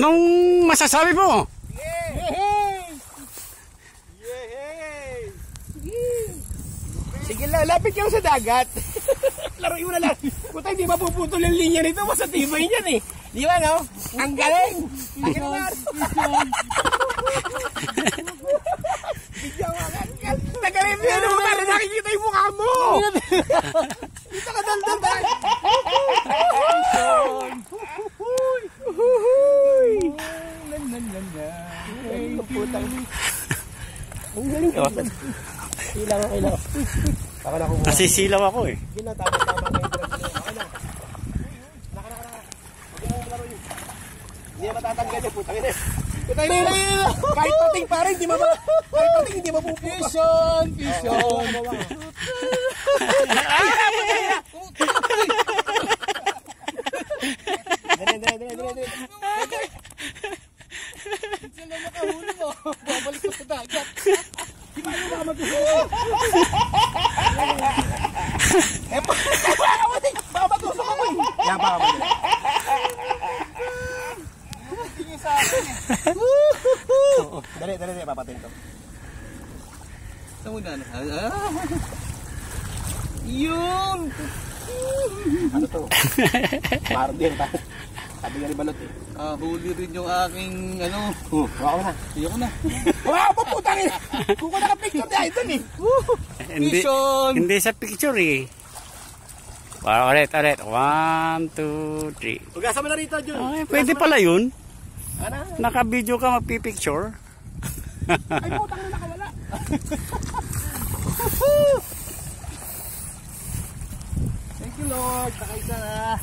Anong masasabi mo? Yehey! Yehey! Sige lang, lapit kayo sa dagat. Laruin mo na lang. Puta, hindi mapuputol yung linya nito. Mas tibay niyan eh. Di ba, no? Ang galing! Ang galing! Nagaling mo yan mo para nakikita yung mukha mo! Dito ka daldal ba? Ang galing ka. Ilaw ako, ilaw. Taka na kumuha. Nasisilaw ako eh. Yun na, tama-tama na yung drag nyo. Taka na. Naka. Huwag mo laro yun. Hindi na matatanggal yung putang ina. Putang ina. Kahit pating pa rin, kahit pating hindi mapupupa. Vision! Vision! Dali. Sila makahuli mo. Babalik ko sa dagat. Di ba yung mga mag-uhuli? Baka matusok ako eh. Yan, baka matusok. Tingin sa akin eh. Dali, papatin to. Saan mo na? Yun! Ano to? Mardir ta. Sabi nga ni Balot eh. Huli rin yung aking ano. Wala ko na. Iyo ko na. Wala ko putang eh. Kung ko naka-picture na ito eh. Hindi sa picture eh. Ulit. 1, 2, 3. Ugasan mo na rito, Jun. Ay, pwede pala yun. Ano? Naka-video ka, magpipicture. Ay, putang na nakawala. Thank you Lord. Nakaisa na.